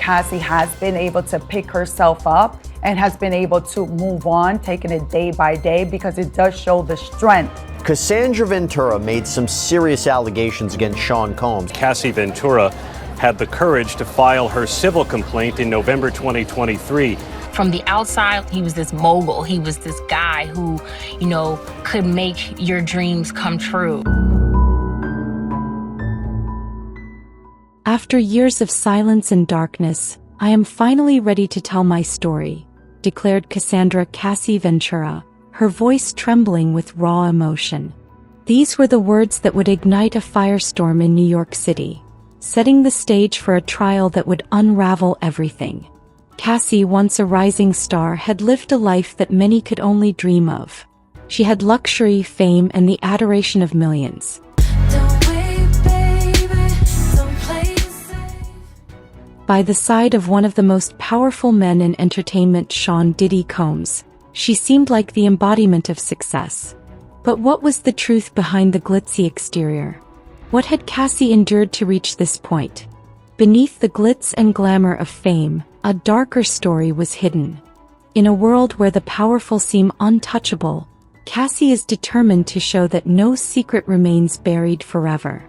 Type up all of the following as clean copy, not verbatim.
Cassie has been able to pick herself up and has been able to move on, taking it day by day, because it does show the strength. Cassie Ventura made some serious allegations against Sean Combs. Cassie Ventura had the courage to file her civil complaint in November 2023. From the outside, he was this mogul. He was this guy who, could make your dreams come true. After years of silence and darkness, I am finally ready to tell my story, declared Cassie Ventura, her voice trembling with raw emotion. These were the words that would ignite a firestorm in New York City, setting the stage for a trial that would unravel everything. Cassie, once a rising star, had lived a life that many could only dream of. She had luxury, fame, and the adoration of millions. By the side of one of the most powerful men in entertainment, Sean "Diddy" Combs, she seemed like the embodiment of success. But what was the truth behind the glitzy exterior? What had Cassie endured to reach this point? Beneath the glitz and glamour of fame, a darker story was hidden. In a world where the powerful seem untouchable, Cassie is determined to show that no secret remains buried forever.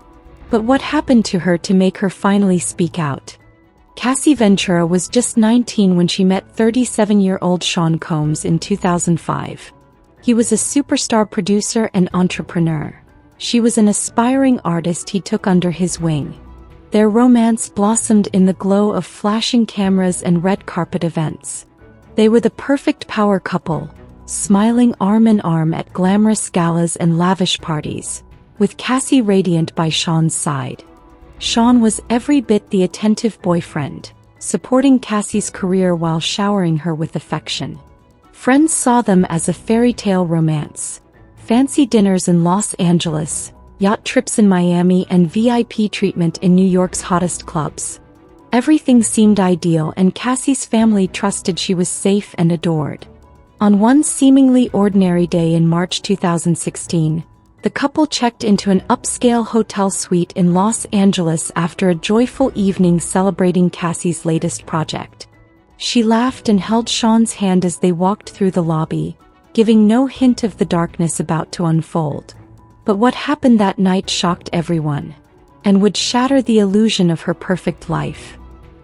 But what happened to her to make her finally speak out? Cassie Ventura was just 19 when she met 37-year-old Sean Combs in 2005. He was a superstar producer and entrepreneur. She was an aspiring artist he took under his wing. Their romance blossomed in the glow of flashing cameras and red carpet events. They were the perfect power couple, smiling arm in arm at glamorous galas and lavish parties, with Cassie radiant by Sean's side. Sean was every bit the attentive boyfriend, supporting Cassie's career while showering her with affection. Friends saw them as a fairy tale romance. Fancy dinners in Los Angeles, yacht trips in Miami, and VIP treatment in New York's hottest clubs. Everything seemed ideal, and Cassie's family trusted she was safe and adored. On one seemingly ordinary day in March 2016, the couple checked into an upscale hotel suite in Los Angeles after a joyful evening celebrating Cassie's latest project. She laughed and held Sean's hand as they walked through the lobby, giving no hint of the darkness about to unfold. But what happened that night shocked everyone, and would shatter the illusion of her perfect life.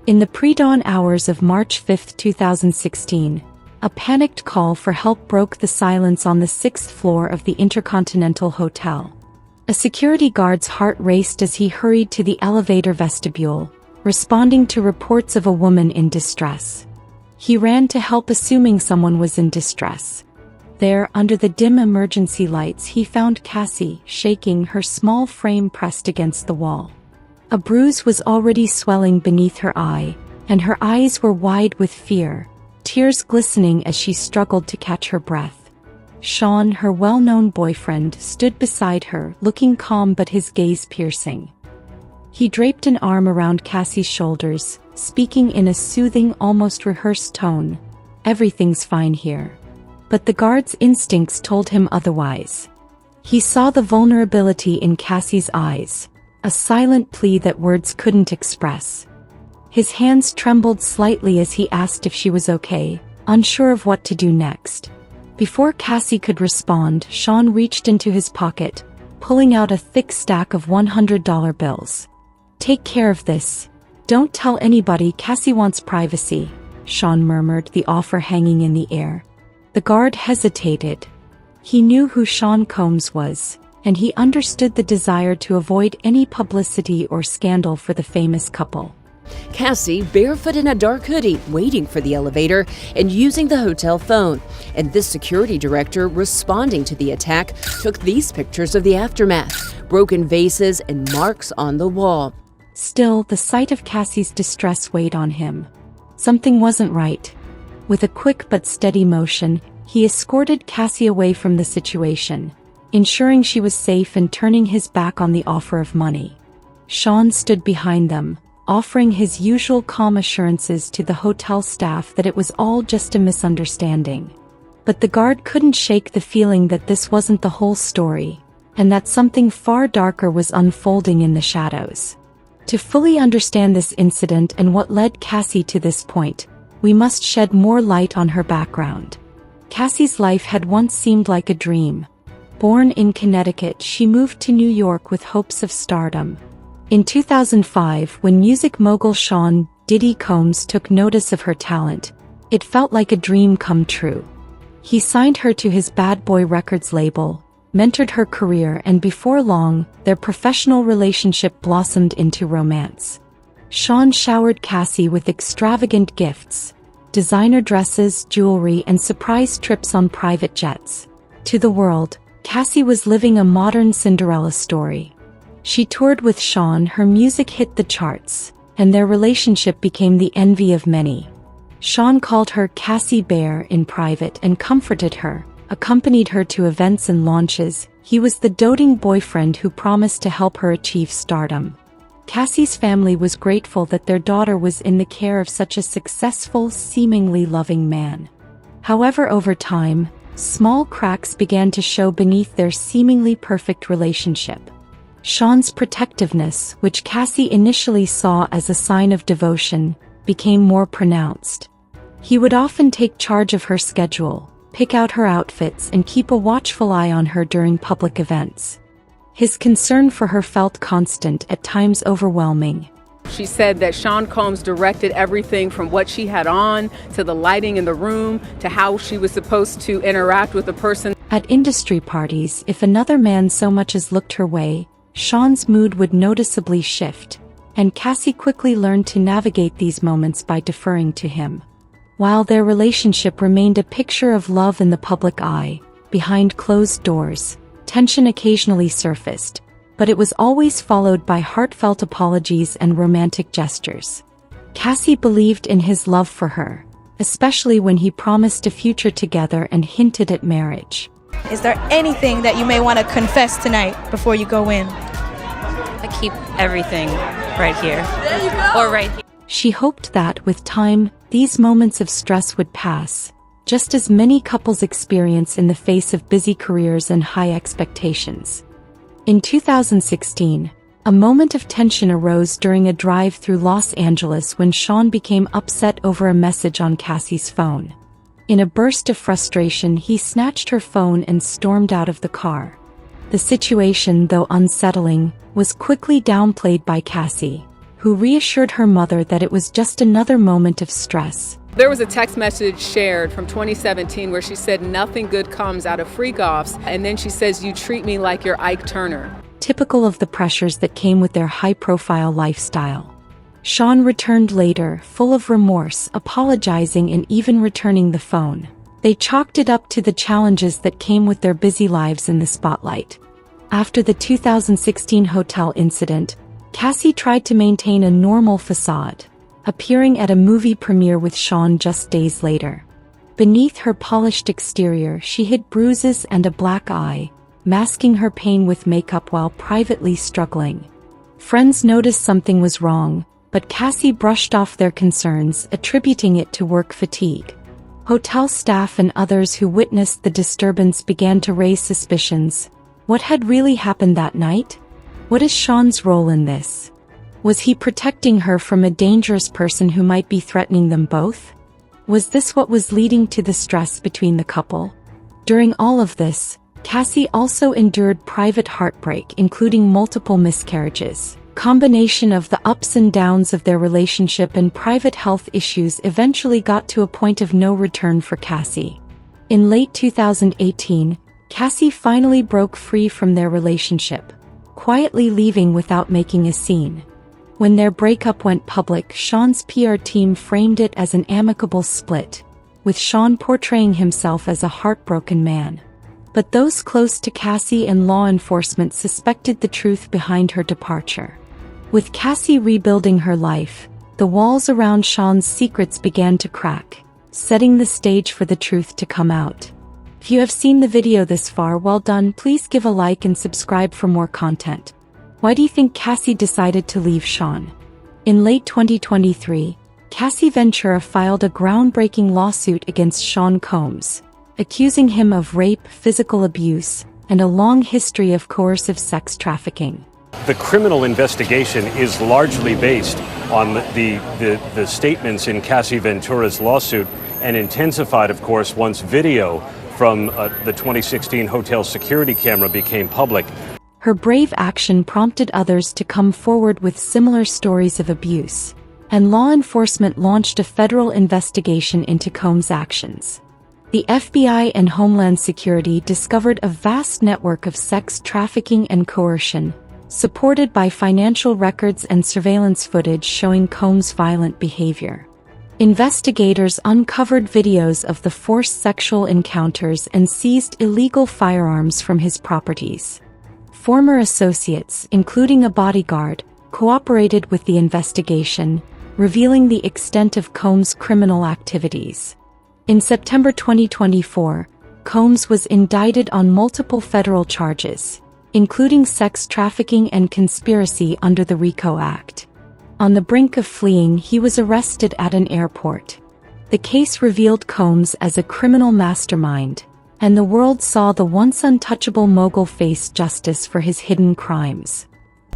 In the pre-dawn hours of March 5, 2016, a panicked call for help broke the silence on the 6th floor of the Intercontinental Hotel. A security guard's heart raced as he hurried to the elevator vestibule, responding to reports of a woman in distress. He ran to help, assuming someone was in distress. There, under the dim emergency lights, he found Cassie, shaking, her small frame pressed against the wall. A bruise was already swelling beneath her eye, and her eyes were wide with fear, tears glistening as she struggled to catch her breath. Sean, her well-known boyfriend, stood beside her, looking calm but his gaze piercing. He draped an arm around Cassie's shoulders, speaking in a soothing, almost rehearsed tone. "Everything's fine here." But the guard's instincts told him otherwise. He saw the vulnerability in Cassie's eyes, a silent plea that words couldn't express. His hands trembled slightly as he asked if she was okay, unsure of what to do next. Before Cassie could respond, Sean reached into his pocket, pulling out a thick stack of $100 bills. "Take care of this. Don't tell anybody, Cassie wants privacy," Sean murmured, the offer hanging in the air. The guard hesitated. He knew who Sean Combs was, and he understood the desire to avoid any publicity or scandal for the famous couple. Cassie, barefoot in a dark hoodie, waiting for the elevator and using the hotel phone. And this security director, responding to the attack, took these pictures of the aftermath, broken vases and marks on the wall. Still, the sight of Cassie's distress weighed on him. Something wasn't right. With a quick but steady motion, he escorted Cassie away from the situation, ensuring she was safe and turning his back on the offer of money. Sean stood behind them, offering his usual calm assurances to the hotel staff that it was all just a misunderstanding. But the guard couldn't shake the feeling that this wasn't the whole story, and that something far darker was unfolding in the shadows. To fully understand this incident and what led Cassie to this point, we must shed more light on her background. Cassie's life had once seemed like a dream. Born in Connecticut, she moved to New York with hopes of stardom. In 2005, when music mogul Sean Diddy Combs took notice of her talent, it felt like a dream come true. He signed her to his Bad Boy Records label, mentored her career, and before long, their professional relationship blossomed into romance. Sean showered Cassie with extravagant gifts, designer dresses, jewelry, and surprise trips on private jets. To the world, Cassie was living a modern Cinderella story. She toured with Sean, her music hit the charts, and their relationship became the envy of many. Sean called her Cassie Bear in private and comforted her, accompanied her to events and launches. He was the doting boyfriend who promised to help her achieve stardom. Cassie's family was grateful that their daughter was in the care of such a successful, seemingly loving man. However, over time, small cracks began to show beneath their seemingly perfect relationship. Sean's protectiveness, which Cassie initially saw as a sign of devotion, became more pronounced. He would often take charge of her schedule, pick out her outfits, and keep a watchful eye on her during public events. His concern for her felt constant, at times overwhelming. She said that Sean Combs directed everything from what she had on, to the lighting in the room, to how she was supposed to interact with a person. At industry parties, if another man so much as looked her way, Sean's mood would noticeably shift, and Cassie quickly learned to navigate these moments by deferring to him. While their relationship remained a picture of love in the public eye, behind closed doors, tension occasionally surfaced, but it was always followed by heartfelt apologies and romantic gestures. Cassie believed in his love for her, especially when he promised a future together and hinted at marriage. Is there anything that you may want to confess tonight before you go in? I keep everything right here. There you go. Or right here. She hoped that, with time, these moments of stress would pass, just as many couples experience in the face of busy careers and high expectations. In 2016, a moment of tension arose during a drive through Los Angeles when Sean became upset over a message on Cassie's phone. In a burst of frustration, he snatched her phone and stormed out of the car. The situation, though unsettling, was quickly downplayed by Cassie, who reassured her mother that it was just another moment of stress. There was a text message shared from 2017 where she said nothing good comes out of freak-offs, and then she says, "You treat me like you're Ike Turner." Typical of the pressures that came with their high-profile lifestyle. Sean returned later, full of remorse, apologizing and even returning the phone. They chalked it up to the challenges that came with their busy lives in the spotlight. After the 2016 hotel incident, Cassie tried to maintain a normal facade, appearing at a movie premiere with Sean just days later. Beneath her polished exterior, she hid bruises and a black eye, masking her pain with makeup while privately struggling. Friends noticed something was wrong, but Cassie brushed off their concerns, attributing it to work fatigue. Hotel staff and others who witnessed the disturbance began to raise suspicions. What had really happened that night? What is Sean's role in this? Was he protecting her from a dangerous person who might be threatening them both? Was this what was leading to the stress between the couple? During all of this, Cassie also endured private heartbreak, including multiple miscarriages. Combination of the ups and downs of their relationship and private health issues eventually got to a point of no return for Cassie. In late 2018, Cassie finally broke free from their relationship, quietly leaving without making a scene. When their breakup went public, Sean's PR team framed it as an amicable split, with Sean portraying himself as a heartbroken man. But those close to Cassie and law enforcement suspected the truth behind her departure. With Cassie rebuilding her life, the walls around Sean's secrets began to crack, setting the stage for the truth to come out. If you have seen the video this far, well done. Please give a like and subscribe for more content. Why do you think Cassie decided to leave Sean? In late 2023, Cassie Ventura filed a groundbreaking lawsuit against Sean Combs, accusing him of rape, physical abuse, and a long history of coercive sex trafficking. The criminal investigation is largely based on the statements in Cassie Ventura's lawsuit, and intensified, of course, once video from the 2016 hotel security camera became public. Her brave action prompted others to come forward with similar stories of abuse, and law enforcement launched a federal investigation into Combs' actions. The FBI and Homeland Security discovered a vast network of sex trafficking and coercion, supported by financial records and surveillance footage showing Combs' violent behavior. Investigators uncovered videos of the forced sexual encounters and seized illegal firearms from his properties. Former associates, including a bodyguard, cooperated with the investigation, revealing the extent of Combs' criminal activities. In September 2024, Combs was indicted on multiple federal charges, including sex trafficking and conspiracy under the RICO Act. On the brink of fleeing, he was arrested at an airport. The case revealed Combs as a criminal mastermind, and the world saw the once untouchable mogul face justice for his hidden crimes.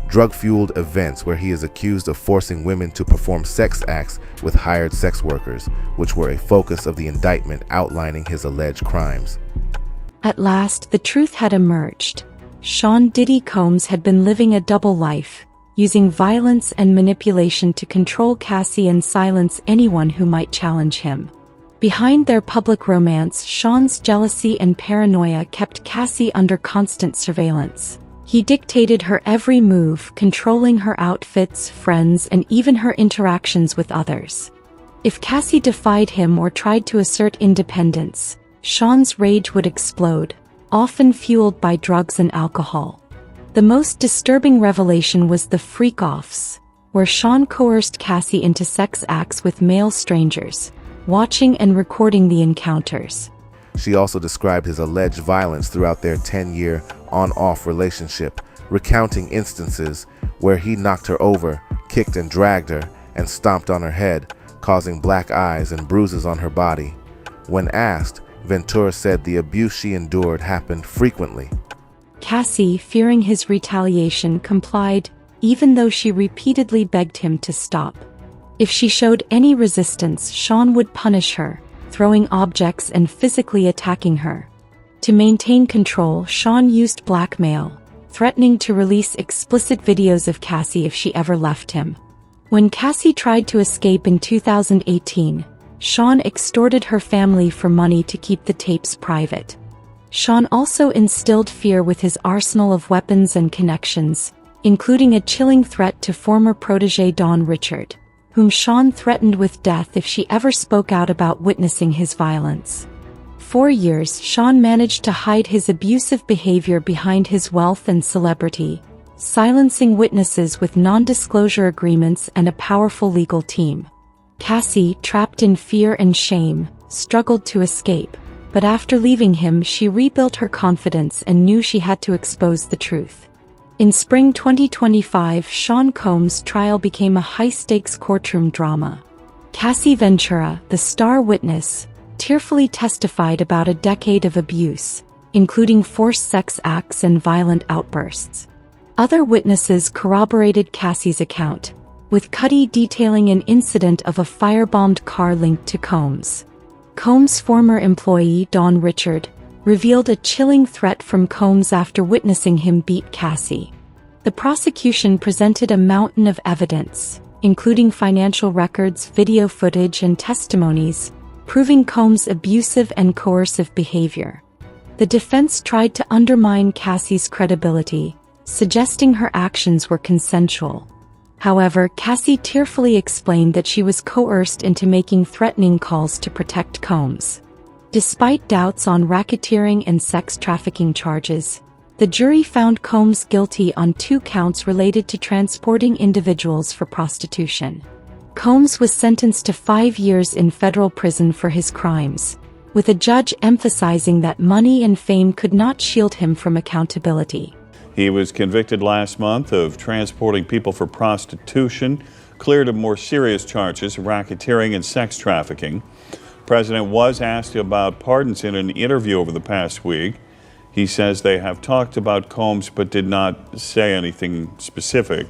Drug-fueled events where he is accused of forcing women to perform sex acts with hired sex workers, which were a focus of the indictment outlining his alleged crimes. At last, the truth had emerged. Sean Diddy Combs had been living a double life, using violence and manipulation to control Cassie and silence anyone who might challenge him. Behind their public romance, Sean's jealousy and paranoia kept Cassie under constant surveillance. He dictated her every move, controlling her outfits, friends, and even her interactions with others. If Cassie defied him or tried to assert independence, Sean's rage would explode, often fueled by drugs and alcohol. The most disturbing revelation was the freak-offs, where Sean coerced Cassie into sex acts with male strangers, watching and recording the encounters. She also described his alleged violence throughout their 10-year on-off relationship, recounting instances where he knocked her over, kicked and dragged her, and stomped on her head, causing black eyes and bruises on her body. When asked, Ventura said the abuse she endured happened frequently. Cassie, fearing his retaliation, complied, even though she repeatedly begged him to stop. If she showed any resistance, Sean would punish her, throwing objects and physically attacking her. To maintain control, Sean used blackmail, threatening to release explicit videos of Cassie if she ever left him. When Cassie tried to escape in 2018, Sean extorted her family for money to keep the tapes private. Sean also instilled fear with his arsenal of weapons and connections, including a chilling threat to former protege Dawn Richard, whom Sean threatened with death if she ever spoke out about witnessing his violence. For years, Sean managed to hide his abusive behavior behind his wealth and celebrity, silencing witnesses with non-disclosure agreements and a powerful legal team. Cassie, trapped in fear and shame, struggled to escape, but after leaving him, she rebuilt her confidence and knew she had to expose the truth. In spring 2025, Sean Combs' trial became a high-stakes courtroom drama. Cassie Ventura, the star witness, tearfully testified about a decade of abuse, including forced sex acts and violent outbursts. Other witnesses corroborated Cassie's account, with Cuddy detailing an incident of a firebombed car linked to Combs. Combs' former employee, Dawn Richard, revealed a chilling threat from Combs after witnessing him beat Cassie. The prosecution presented a mountain of evidence, including financial records, video footage, and testimonies, proving Combs' abusive and coercive behavior. The defense tried to undermine Cassie's credibility, suggesting her actions were consensual. However, Cassie tearfully explained that she was coerced into making threatening calls to protect Combs. Despite doubts on racketeering and sex trafficking charges, the jury found Combs guilty on 2 counts related to transporting individuals for prostitution. Combs was sentenced to 5 years in federal prison for his crimes, with a judge emphasizing that money and fame could not shield him from accountability. He was convicted last month of transporting people for prostitution, cleared of more serious charges, racketeering and sex trafficking. The president was asked about pardons in an interview over the past week. He says they have talked about Combs but did not say anything specific.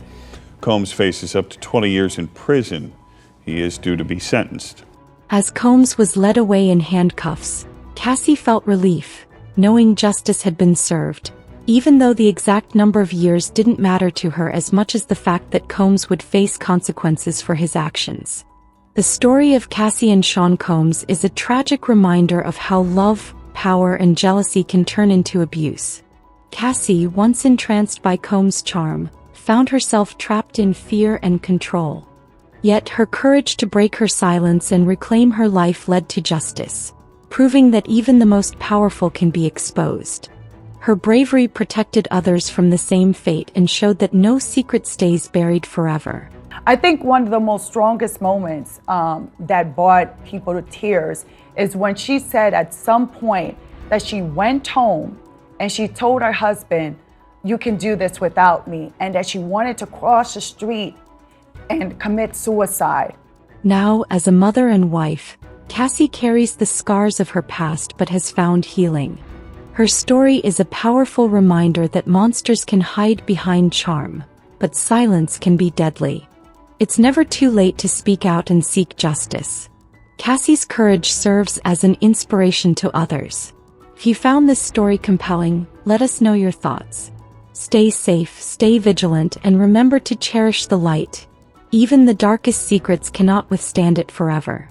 Combs faces up to 20 years in prison. He is due to be sentenced. As Combs was led away in handcuffs, Cassie felt relief, knowing justice had been served, even though the exact number of years didn't matter to her as much as the fact that Combs would face consequences for his actions. The story of Cassie and Sean Combs is a tragic reminder of how love, power, and jealousy can turn into abuse. Cassie, once entranced by Combs' charm, found herself trapped in fear and control. Yet her courage to break her silence and reclaim her life led to justice, proving that even the most powerful can be exposed. Her bravery protected others from the same fate and showed that no secret stays buried forever. I think one of the most strongest moments that brought people to tears is when she said at some point that she went home and she told her husband, "You can do this without me," and that she wanted to cross the street and commit suicide. Now, as a mother and wife, Cassie carries the scars of her past but has found healing. Her story is a powerful reminder that monsters can hide behind charm, but silence can be deadly. It's never too late to speak out and seek justice. Cassie's courage serves as an inspiration to others. If you found this story compelling, let us know your thoughts. Stay safe, stay vigilant, and remember to cherish the light. Even the darkest secrets cannot withstand it forever.